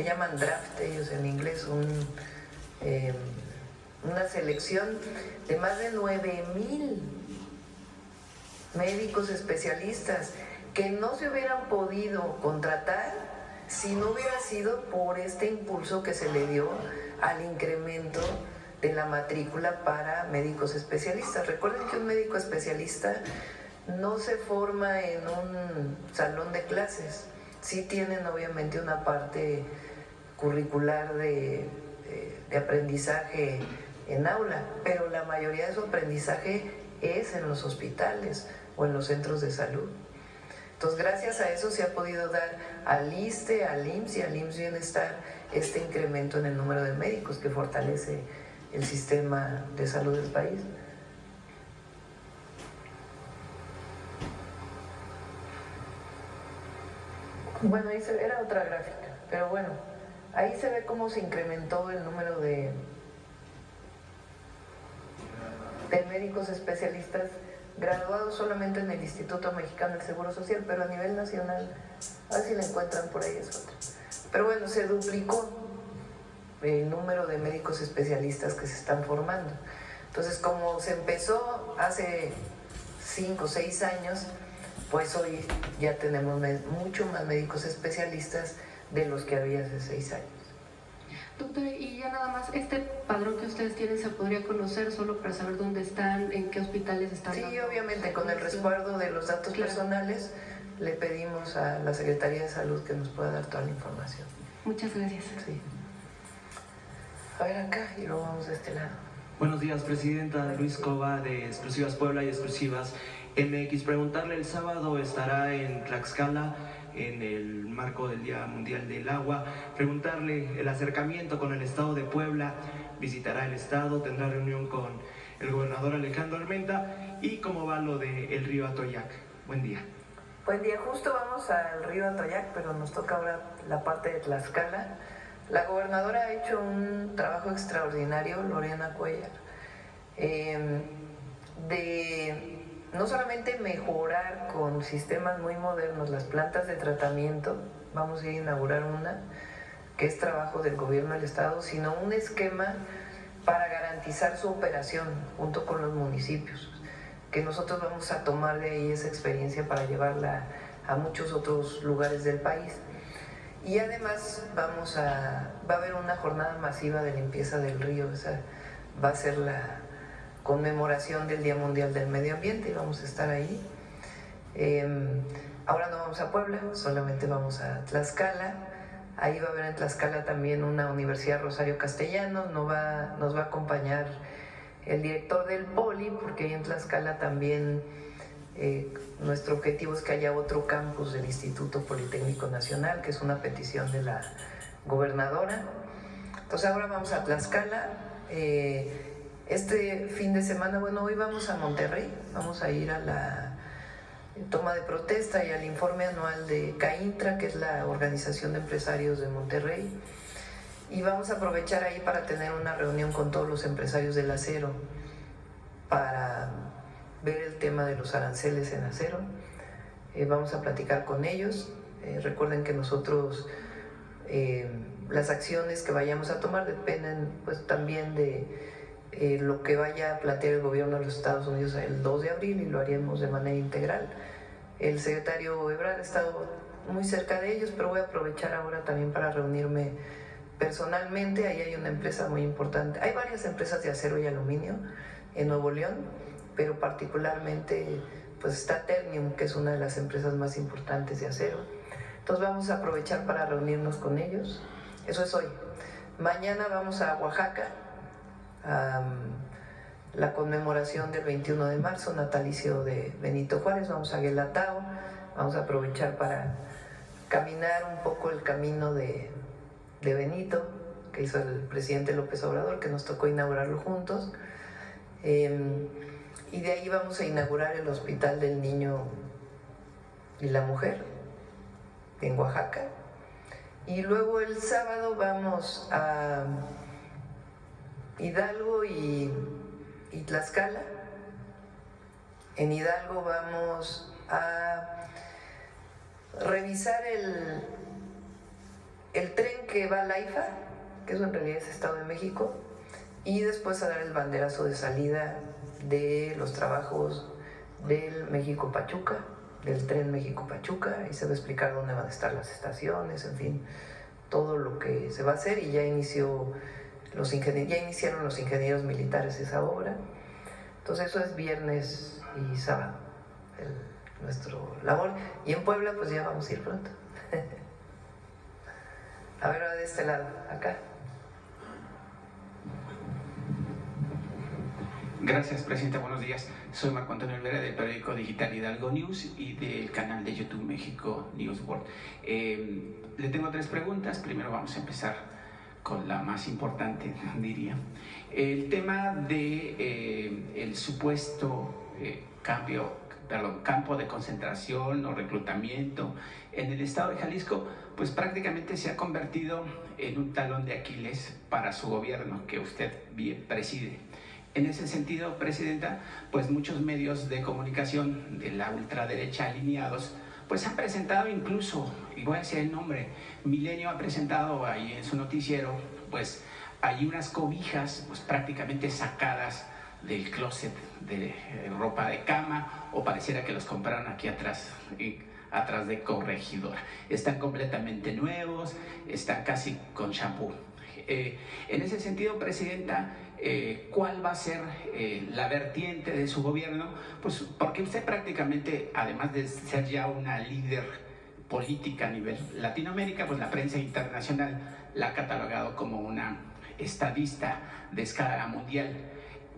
le llaman draft ellos en inglés, una selección de más de 9,000 médicos especialistas que no se hubieran podido contratar si no hubiera sido por este impulso que se le dio al incremento de la matrícula para médicos especialistas. Recuerden que un médico especialista no se forma en un salón de clases, sí tienen obviamente una parte curricular de aprendizaje en aula, pero la mayoría de su aprendizaje es en los hospitales o en los centros de salud. Entonces, gracias a eso se ha podido dar al ISSSTE, al IMSS y al IMSS Bienestar este incremento en el número de médicos que fortalece el sistema de salud del país. Bueno, ahí era otra gráfica, pero bueno, ahí se ve cómo se incrementó el número de médicos especialistas graduados solamente en el Instituto Mexicano del Seguro Social, pero a nivel nacional, a ver si la encuentran por ahí, es otra. Pero bueno, se duplicó el número de médicos especialistas que se están formando. Entonces, como se empezó hace 5 o 6 años, pues hoy ya tenemos mucho más médicos especialistas de los que había hace 6 años. Doctora, y ya nada más, ¿este padrón que ustedes tienen se podría conocer solo para saber dónde están, en qué hospitales están? Sí, obviamente, con el resguardo de los datos personales, le pedimos a la Secretaría de Salud que nos pueda dar toda la información. Muchas gracias. Sí. A ver acá y luego vamos de este lado. Buenos días, Presidenta. Luis Cova, de Exclusivas Puebla y Exclusivas MX. Preguntarle, el sábado estará en Tlaxcala en el marco del Día Mundial del Agua. Preguntarle el acercamiento con el Estado de Puebla, visitará el Estado, tendrá reunión con el gobernador Alejandro Armenta, y cómo va lo del río Atoyac. Buen día. Buen día, justo vamos al río Atoyac, pero nos toca ahora la parte de Tlaxcala. La gobernadora ha hecho un trabajo extraordinario, Lorena Cuellar, de no solamente mejorar con sistemas muy modernos las plantas de tratamiento, vamos a ir a inaugurar una, que es trabajo del gobierno del estado, sino un esquema para garantizar su operación junto con los municipios, que nosotros vamos a tomar de ahí esa experiencia para llevarla a muchos otros lugares del país. Y además va a haber una jornada masiva de limpieza del río, o sea, va a ser la conmemoración del Día Mundial del Medio Ambiente y vamos a estar ahí. Ahora no vamos a Puebla, solamente vamos a Tlaxcala. Ahí va a haber en Tlaxcala también una Universidad Rosario Castellanos, nos va a acompañar el director del Poli, porque ahí en Tlaxcala también nuestro objetivo es que haya otro campus del Instituto Politécnico Nacional, que es una petición de la gobernadora. Entonces ahora vamos a Tlaxcala. Este fin de semana, bueno, hoy vamos a Monterrey, vamos a ir a la toma de protesta y al informe anual de CAINTRA, que es la Organización de Empresarios de Monterrey, y vamos a aprovechar ahí para tener una reunión con todos los empresarios del acero para ver el tema de los aranceles en acero. Vamos a platicar con ellos. Recuerden que nosotros las acciones que vayamos a tomar dependen pues también de lo que vaya a plantear el gobierno de los Estados Unidos el 2 de abril, y lo haríamos de manera integral. El secretario Ebrard ha estado muy cerca de ellos, pero voy a aprovechar ahora también para reunirme personalmente. Ahí hay una empresa muy importante, hay varias empresas de acero y aluminio en Nuevo León, pero particularmente pues está Ternium, que es una de las empresas más importantes de acero. Entonces vamos a aprovechar para reunirnos con ellos. Eso es hoy. Mañana vamos a Oaxaca, a la conmemoración del 21 de marzo, natalicio de Benito Juárez. Vamos a Guelatao, vamos a aprovechar para caminar un poco el camino de Benito, que hizo el presidente López Obrador, que nos tocó inaugurarlo juntos. Y de ahí vamos a inaugurar el Hospital del Niño y la Mujer en Oaxaca. Y luego el sábado vamos a Hidalgo y Tlaxcala. En Hidalgo vamos a revisar el tren que va a Laifa, que eso en realidad es Estado de México, y después a dar el banderazo de salida de los trabajos del México-Pachuca, del tren México-Pachuca, y se va a explicar dónde van a estar las estaciones, en fin, todo lo que se va a hacer, y ya iniciaron los ingenieros militares esa obra. Entonces eso es viernes y sábado, nuestro labor. Y en Puebla pues ya vamos a ir pronto. A ver, ahora de este lado, acá. Gracias, Presidenta. Buenos días. Soy Marco Antonio Olvera del periódico digital Hidalgo News y del canal de YouTube México News World. Le tengo 3 preguntas. Primero vamos a empezar con la más importante, diría. El tema de el supuesto campo de concentración o reclutamiento en el estado de Jalisco, pues prácticamente se ha convertido en un talón de Aquiles para su gobierno que usted bien preside. En ese sentido, Presidenta, pues muchos medios de comunicación de la ultraderecha alineados pues han presentado incluso, y voy a decir el nombre, Milenio ha presentado ahí en su noticiero, pues hay unas cobijas pues prácticamente sacadas del closet de ropa de cama, o pareciera que los compraron aquí atrás de Corregidora. Están completamente nuevos, están casi con shampoo. En ese sentido, Presidenta, ¿cuál va a ser la vertiente de su gobierno? Pues porque usted prácticamente, además de ser ya una líder política a nivel Latinoamérica, pues la prensa internacional la ha catalogado como una estadista de escala mundial.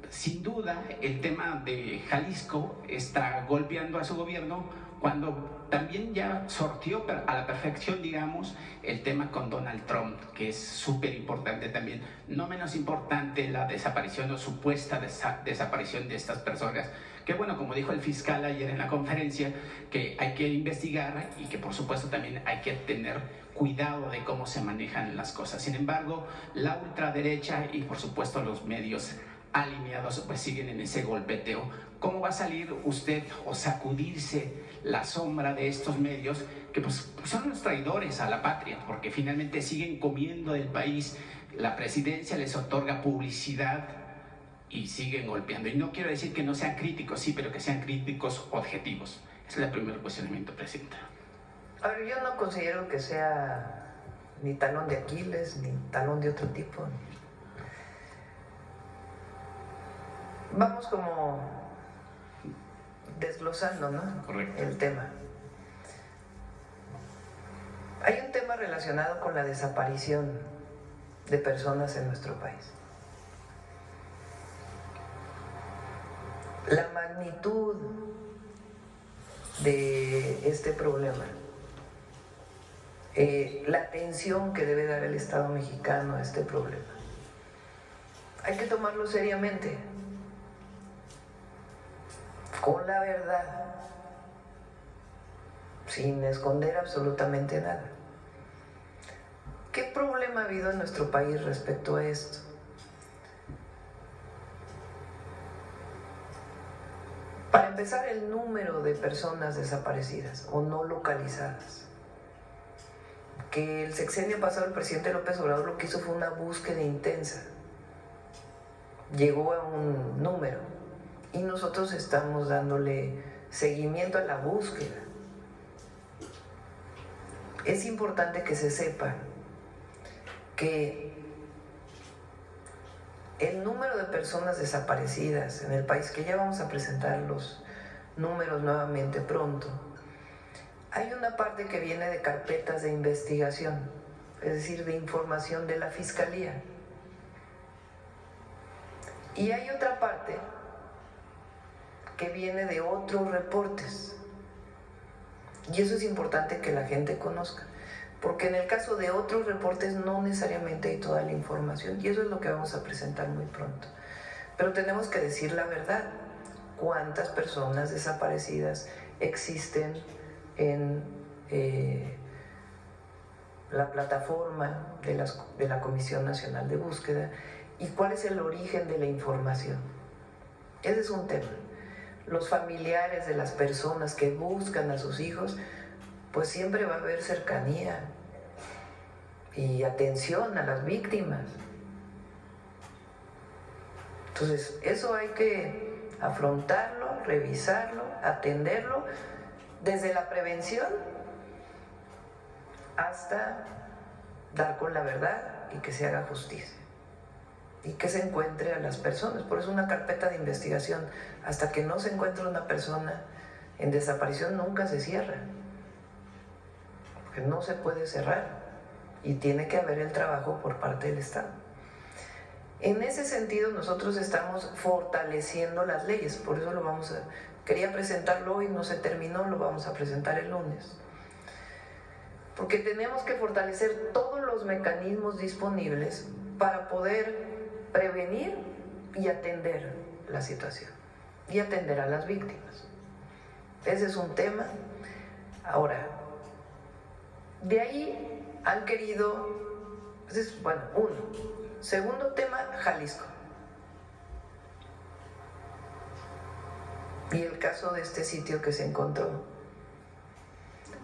Sin duda, el tema de Jalisco está golpeando a su gobierno cuando también ya sortió a la perfección, digamos, el tema con Donald Trump, que es súper importante también. No menos importante la desaparición o supuesta desaparición de estas personas, que bueno, como dijo el fiscal ayer en la conferencia, que hay que investigar y que por supuesto también hay que tener cuidado de cómo se manejan las cosas. Sin embargo, la ultraderecha y por supuesto los medios alineados pues siguen en ese golpeteo. ¿Cómo va a salir usted o sacudirse la sombra de estos medios que pues son los traidores a la patria, porque finalmente siguen comiendo del país? La presidencia les otorga publicidad y siguen golpeando. Y no quiero decir que no sean críticos, sí, pero que sean críticos objetivos. Ese es el primer cuestionamiento, Presidenta. A ver, yo no considero que sea ni talón de Aquiles, ni talón de otro tipo. Vamos como desglosando, ¿no? Correcto. El tema. Hay un tema relacionado con la desaparición de personas en nuestro país. La magnitud de este problema, la atención que debe dar el Estado mexicano a este problema, hay que tomarlo seriamente, con la verdad, sin esconder absolutamente nada. ¿Qué problema ha habido en nuestro país respecto a esto? Para empezar, el número de personas desaparecidas o no localizadas. Que el sexenio pasado el presidente López Obrador lo que hizo fue una búsqueda intensa. Llegó a un número y nosotros estamos dándole seguimiento a la búsqueda. Es importante que se sepa que el número de personas desaparecidas en el país, que ya vamos a presentar los números nuevamente pronto, hay una parte que viene de carpetas de investigación, es decir, de información de la Fiscalía. Y hay otra parte que viene de otros reportes. Y eso es importante que la gente conozca, porque en el caso de otros reportes no necesariamente hay toda la información, y eso es lo que vamos a presentar muy pronto. Pero tenemos que decir la verdad, cuántas personas desaparecidas existen en la plataforma de la Comisión Nacional de Búsqueda y cuál es el origen de la información. Ese es un tema. Los familiares de las personas que buscan a sus hijos, pues siempre va a haber cercanía. y atención a las víctimas. Entonces, eso hay que afrontarlo, revisarlo, atenderlo desde la prevención hasta dar con la verdad y que se haga justicia y que se encuentre a las personas. Por eso una carpeta de investigación, hasta que no se encuentre una persona en desaparición, nunca se cierra, porque no se puede cerrar y tiene que haber el trabajo por parte del Estado. En ese sentido, nosotros estamos fortaleciendo las leyes, por eso quería presentarlo hoy, no se terminó, lo vamos a presentar el lunes. Porque tenemos que fortalecer todos los mecanismos disponibles para poder prevenir y atender la situación y atender a las víctimas. Ese es un tema. Ahora, de ahí han querido, uno. Segundo tema, Jalisco. Y el caso de este sitio que se encontró,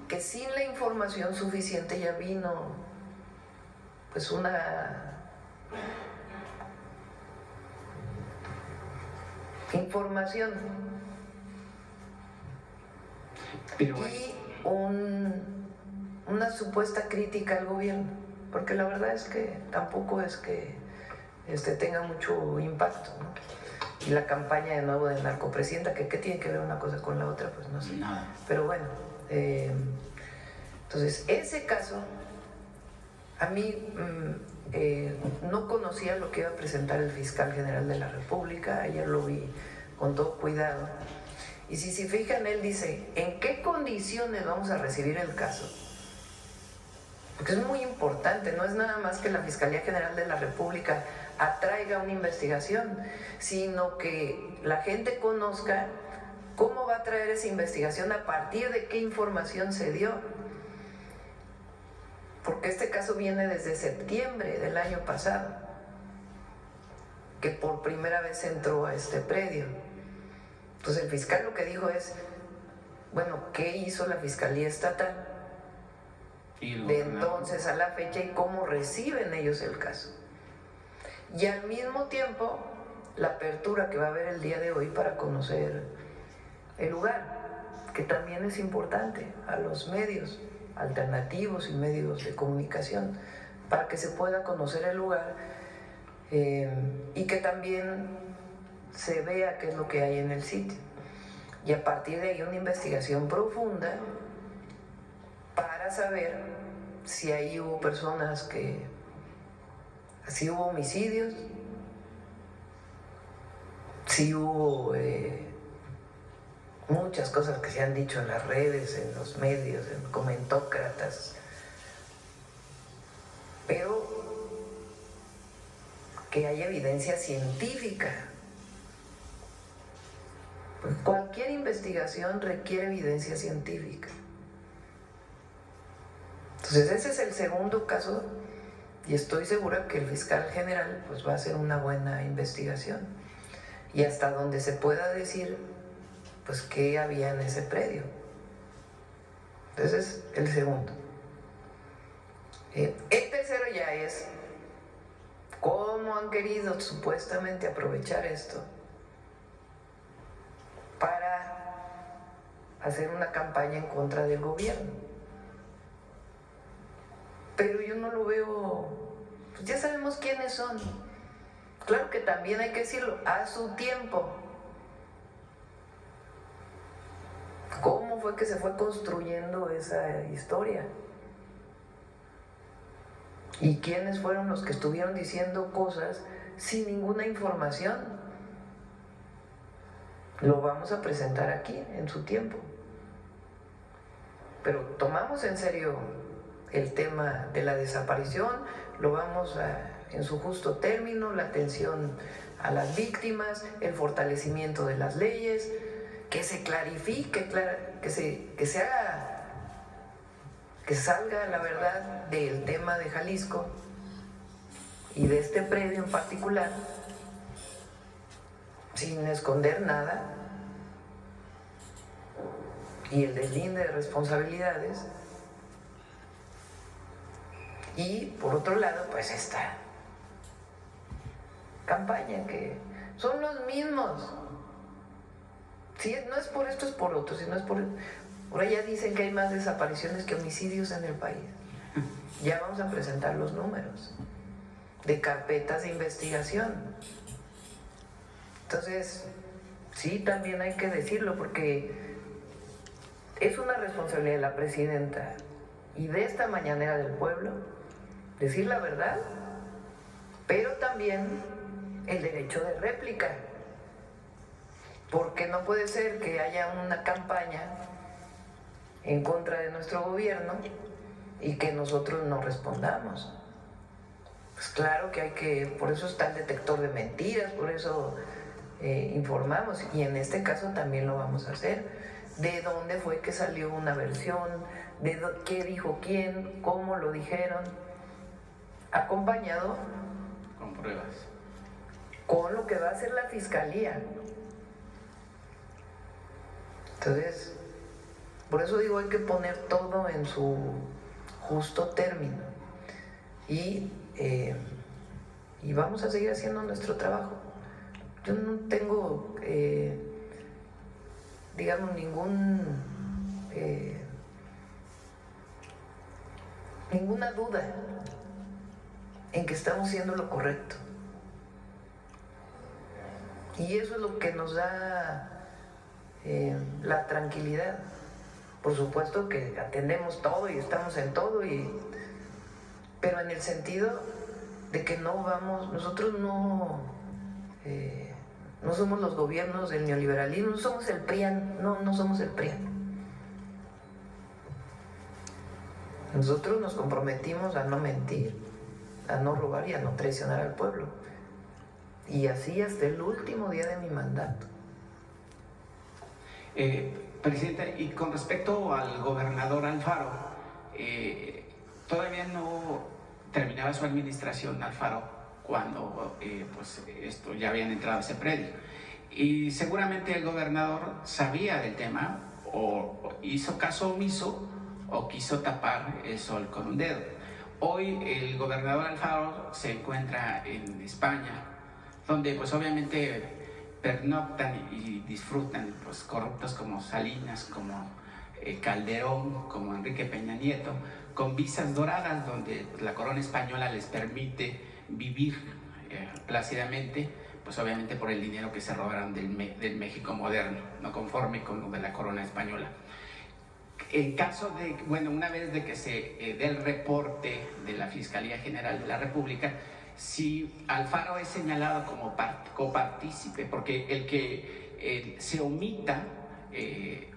que sin la información suficiente ya vino pues una información y una supuesta crítica al gobierno, porque la verdad es que tampoco es que tenga mucho impacto, ¿no? Y la campaña de nuevo de narcopresidenta, que ¿qué tiene que ver una cosa con la otra? Pues no sé. Nada. Pero bueno, entonces ese caso, a mí no conocía lo que iba a presentar el fiscal general de la República, ayer lo vi con todo cuidado. Y si se fijan, él dice, ¿en qué condiciones vamos a recibir el caso? Porque es muy importante, no es nada más que la Fiscalía General de la República atraiga una investigación, sino que la gente conozca cómo va a traer esa investigación, a partir de qué información se dio. Porque este caso viene desde septiembre del año pasado, que por primera vez entró a este predio. Entonces el fiscal lo que dijo es, bueno, ¿qué hizo la Fiscalía Estatal de entonces a la fecha y cómo reciben ellos el caso? Y al mismo tiempo, la apertura que va a haber el día de hoy para conocer el lugar, que también es importante a los medios alternativos y medios de comunicación, para que se pueda conocer el lugar y que también se vea qué es lo que hay en el sitio. Y a partir de ahí una investigación profunda para saber si ahí hubo personas si hubo homicidios, si hubo muchas cosas que se han dicho en las redes, en los medios, en comentócratas, pero que haya evidencia científica. Pues cualquier investigación requiere evidencia científica. Entonces ese es el segundo caso y estoy segura que el fiscal general pues va a hacer una buena investigación y hasta donde se pueda decir pues qué había en ese predio. Entonces es el segundo. El tercero ya es cómo han querido supuestamente aprovechar esto para hacer una campaña en contra del gobierno. Pero yo no lo veo, pues ya sabemos quiénes son. Claro que también hay que decirlo, a su tiempo. ¿Cómo fue que se fue construyendo esa historia? ¿Y quiénes fueron los que estuvieron diciendo cosas sin ninguna información? Lo vamos a presentar aquí en su tiempo. Pero tomamos en serio el tema de la desaparición, lo vamos en su justo término, la atención a las víctimas, el fortalecimiento de las leyes, que se clarifique, que se haga, que salga la verdad del tema de Jalisco y de este predio en particular, sin esconder nada, y el deslinde de responsabilidades, Y por otro lado, pues esta campaña que son los mismos. Si no es por esto, es por otro. Si no es por... Ahora ya dicen que hay más desapariciones que homicidios en el país. Ya vamos a presentar los números de carpetas de investigación. Entonces, sí, también hay que decirlo, porque es una responsabilidad de la presidenta y de esta mañanera del pueblo decir la verdad, pero también el derecho de réplica, porque no puede ser que haya una campaña en contra de nuestro gobierno y que nosotros no respondamos. Pues claro que hay que, por eso está el detector de mentiras, por eso informamos, y en este caso también lo vamos a hacer. De dónde fue que salió una versión, de qué dijo quién, cómo lo dijeron, acompañado con pruebas, con lo que va a hacer la fiscalía. Entonces, por eso digo, hay que poner todo en su justo término y vamos a seguir haciendo nuestro trabajo. Yo no tengo, digamos, ninguna duda en que estamos haciendo lo correcto. Y eso es lo que nos da la tranquilidad. Por supuesto que atendemos todo y estamos en todo, pero en el sentido de que no vamos, nosotros no somos los gobiernos del neoliberalismo, no somos el PRIAN, no somos el PRIAN. Nosotros nos comprometimos a no mentir, a no robar y a no traicionar al pueblo. Y así hasta el último día de mi mandato. Presidenta, y con respecto al gobernador Alfaro, todavía no terminaba su administración Alfaro cuando pues esto ya habían entrado a ese predio. Y seguramente el gobernador sabía del tema, o hizo caso omiso, o quiso tapar el sol con un dedo. Hoy el gobernador Alfaro se encuentra en España, donde pues obviamente pernoctan y disfrutan pues corruptos como Salinas, como Calderón, como Enrique Peña Nieto, con visas doradas donde pues, la corona española les permite vivir plácidamente, pues obviamente por el dinero que se robaron del México moderno, no conforme con lo de la corona española. En caso de, bueno, una vez de que se dé el reporte de la Fiscalía General de la República, si Alfaro es señalado como copartícipe, porque el que se omita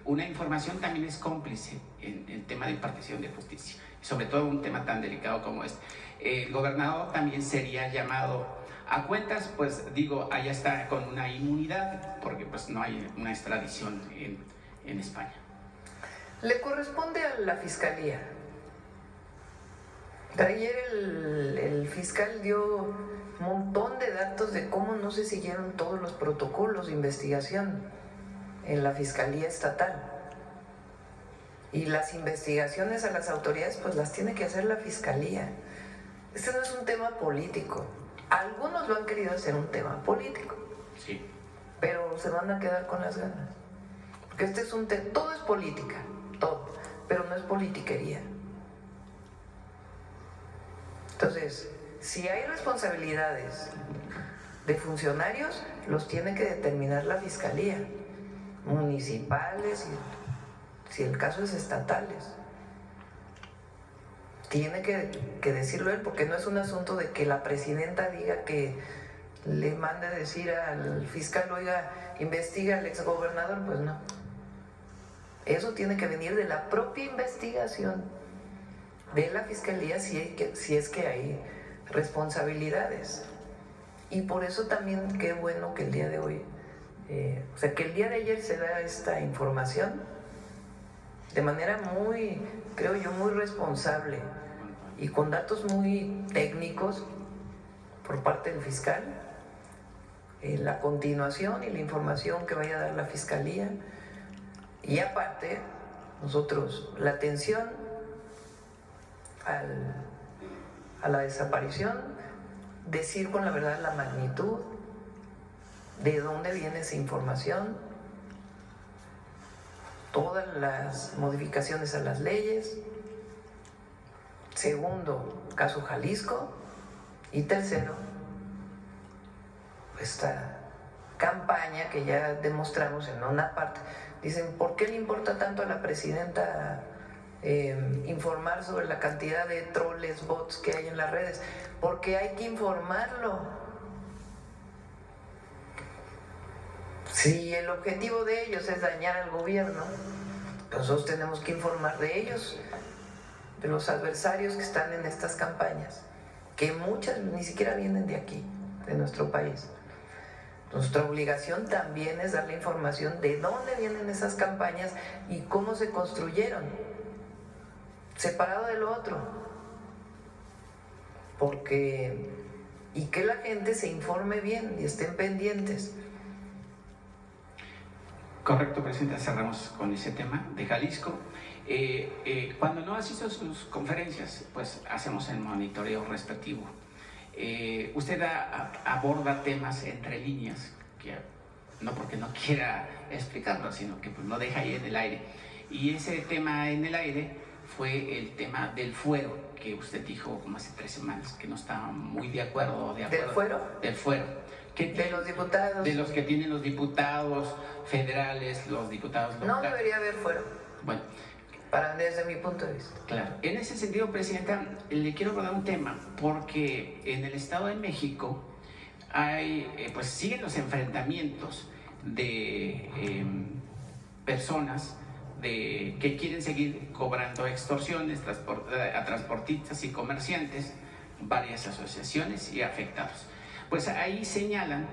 una información también es cómplice en el tema de impartición de justicia, sobre todo un tema tan delicado como este. El gobernador también sería llamado a cuentas, pues digo, allá está con una inmunidad, porque pues no hay una extradición en España. Le corresponde a la Fiscalía. Ayer el fiscal dio un montón de datos de cómo no se siguieron todos los protocolos de investigación en la Fiscalía Estatal. Y las investigaciones a las autoridades pues las tiene que hacer la Fiscalía. Este no es un tema político. Algunos lo han querido hacer un tema político. Sí. Pero se van a quedar con las ganas. Porque este es un tema, todo es política, todo, pero no es politiquería. Entonces, si hay responsabilidades de funcionarios, los tiene que determinar la Fiscalía, municipales y, si el caso es estatales. Tiene que decirlo él, porque no es un asunto de que la presidenta diga que le mande decir al fiscal, oiga, investiga al exgobernador, pues no. Eso tiene que venir de la propia investigación de la Fiscalía si es que hay responsabilidades. Y por eso también qué bueno que el día de hoy, o sea, que el día de ayer se da esta información de manera muy, creo yo, muy responsable y con datos muy técnicos por parte del fiscal, la continuación y la información que vaya a dar la Fiscalía, y aparte nosotros la atención a la desaparición, decir con la verdad la magnitud, de dónde viene esa información, todas las modificaciones a las leyes. Segundo, caso Jalisco. Y tercero, esta campaña que ya demostramos en una parte. Dicen, ¿por qué le importa tanto a la presidenta informar sobre la cantidad de troles, bots que hay en las redes? Porque hay que informarlo. Si el objetivo de ellos es dañar al gobierno, nosotros tenemos que informar de ellos, de los adversarios que están en estas campañas, que muchas ni siquiera vienen de aquí, de nuestro país. Nuestra obligación también es darle información de dónde vienen esas campañas y cómo se construyeron, separado de lo otro. Y que la gente se informe bien y estén pendientes. Correcto, Presidenta, cerramos con ese tema de Jalisco. Cuando no asisto a sus conferencias, pues hacemos el monitoreo respectivo. Usted aborda temas entre líneas, que no porque no quiera explicarlo, sino que pues, lo deja ahí en el aire. Y ese tema en el aire fue el tema del fuero, que usted dijo como hace 3 semanas, que no estaba muy de acuerdo. ¿Del fuero? Del fuero. De los diputados. De los que tienen los diputados federales, los diputados locales. No debería haber fuero. Bueno. Desde mi punto de vista. Claro. En ese sentido, Presidenta, le quiero abordar un tema, porque en el Estado de México pues siguen los enfrentamientos de personas que quieren seguir cobrando extorsiones a transportistas y comerciantes, varias asociaciones y afectados. Pues ahí señalan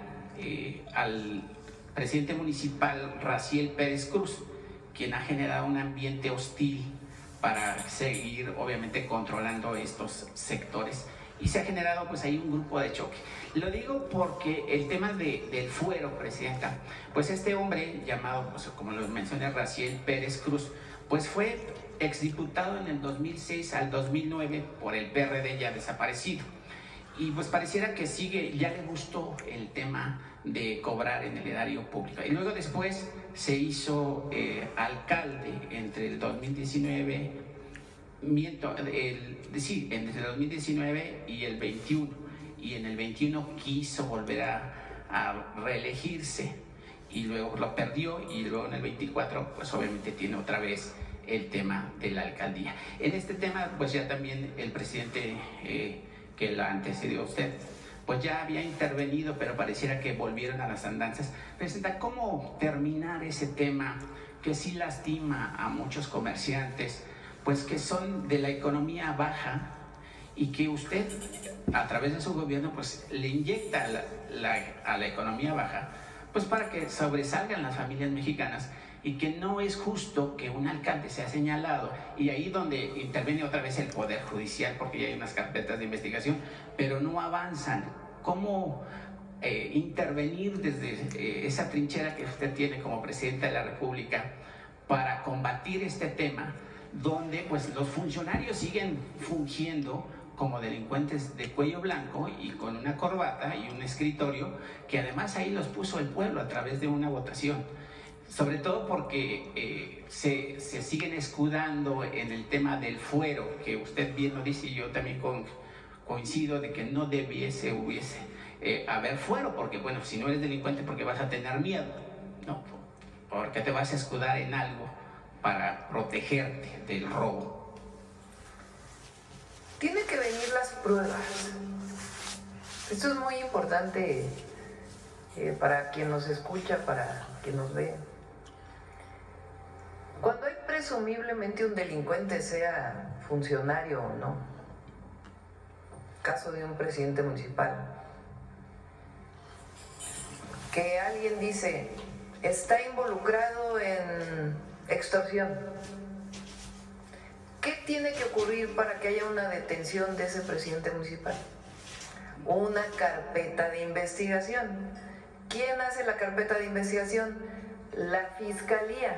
al presidente municipal Raciel Pérez Cruz, quien ha generado un ambiente hostil para seguir, obviamente, controlando estos sectores. Y se ha generado, pues, ahí un grupo de choque. Lo digo porque el tema del fuero, Presidenta, pues este hombre llamado, pues, como lo mencioné, Raciel Pérez Cruz, pues fue exdiputado en el 2006 al 2009 por el PRD ya desaparecido. Y pues pareciera que ya le gustó el tema de cobrar en el erario público. Y luego después se hizo alcalde entre el 2019, entre el 2019 y el 21. Y en el 21 quiso volver a reelegirse y luego lo perdió, y luego en el 24 pues obviamente tiene otra vez el tema de la alcaldía. En este tema pues ya también el presidente que la antecedió a usted, pues ya había intervenido, pero pareciera que volvieron a las andanzas. Presidenta, ¿cómo terminar ese tema que sí lastima a muchos comerciantes, pues que son de la economía baja, y que usted, a través de su gobierno, pues le inyecta a la economía baja, pues para que sobresalgan las familias mexicanas, y que no es justo que un alcalde sea señalado, y ahí donde interviene otra vez el Poder Judicial, porque ya hay unas carpetas de investigación, pero no avanzan? ¿Cómo intervenir desde esa trinchera que usted tiene como Presidenta de la República para combatir este tema, donde pues los funcionarios siguen fungiendo como delincuentes de cuello blanco y con una corbata y un escritorio, que además ahí los puso el pueblo a través de una votación? Sobre todo porque se siguen escudando en el tema del fuero, que usted bien lo dice, y yo también coincido de que no hubiese haber fuero, porque bueno, si no eres delincuente, porque vas a tener miedo, ¿no? Porque te vas a escudar en algo para protegerte del robo. Tienen que venir las pruebas. Esto es muy importante para quien nos escucha, para quien nos ve. Cuando hay presumiblemente un delincuente, sea funcionario o no, caso de un presidente municipal, que alguien dice está involucrado en extorsión, ¿qué tiene que ocurrir para que haya una detención de ese presidente municipal? Una carpeta de investigación. ¿Quién hace la carpeta de investigación? La Fiscalía.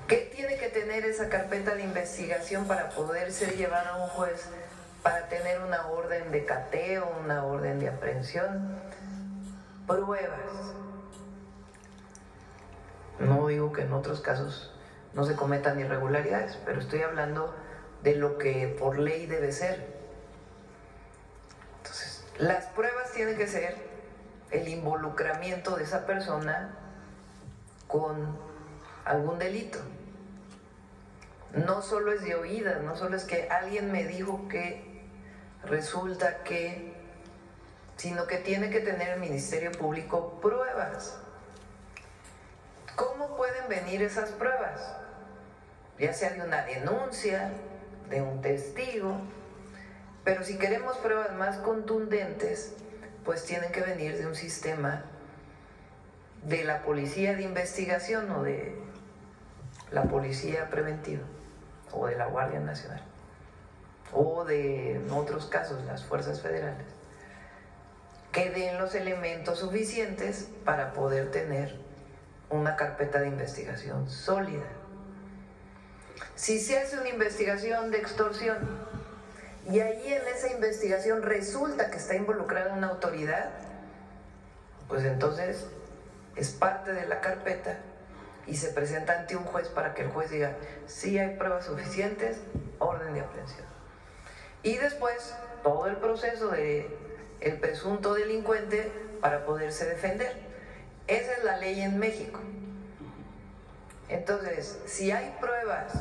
¿Qué tiene que tener esa carpeta de investigación para poder ser llevada a un juez para tener una orden de cateo, una orden de aprehensión? Pruebas. No digo que en otros casos no se cometan irregularidades, pero estoy hablando de lo que por ley debe ser. Entonces, las pruebas tienen que ser el involucramiento de esa persona con algún delito. No solo es de oídas, no solo es que alguien me dijo que resulta que, sino que tiene que tener el Ministerio Público pruebas. ¿Cómo pueden venir esas pruebas? Ya sea de una denuncia, de un testigo, pero si queremos pruebas más contundentes, pues tienen que venir de un sistema de la policía de investigación o de la policía preventiva o de la Guardia Nacional o de, en otros casos, las fuerzas federales, que den los elementos suficientes para poder tener una carpeta de investigación sólida. Si se hace una investigación de extorsión y ahí en esa investigación resulta que está involucrada una autoridad, pues entonces es parte de la carpeta y se presenta ante un juez para que el juez diga si hay pruebas suficientes, orden de aprehensión. Y después todo el proceso de el presunto delincuente para poderse defender. Esa es la ley en México. Entonces, si hay pruebas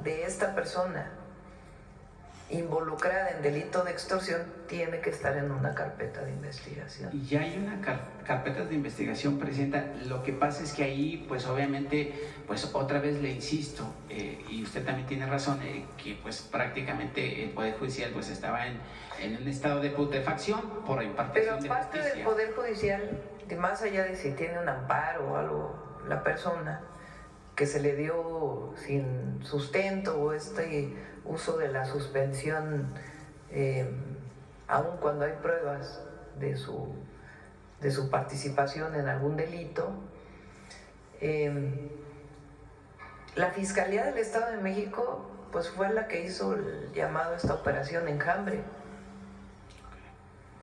de esta persona involucrada en delito de extorsión, tiene que estar en una carpeta de investigación. Y ya hay una carpeta de investigación presenta. Lo que pasa es que ahí, pues obviamente, pues otra vez le insisto, y usted también tiene razón, que pues prácticamente el Poder Judicial pues estaba en un estado de putrefacción por impartición de justicia. Pero aparte del Poder Judicial, de más allá de si tiene un amparo o algo, la persona que se le dio sin sustento o este uso de la suspensión, aun cuando hay pruebas de su participación en algún delito, la Fiscalía del Estado de México pues fue la que hizo el llamado a esta operación Enjambre.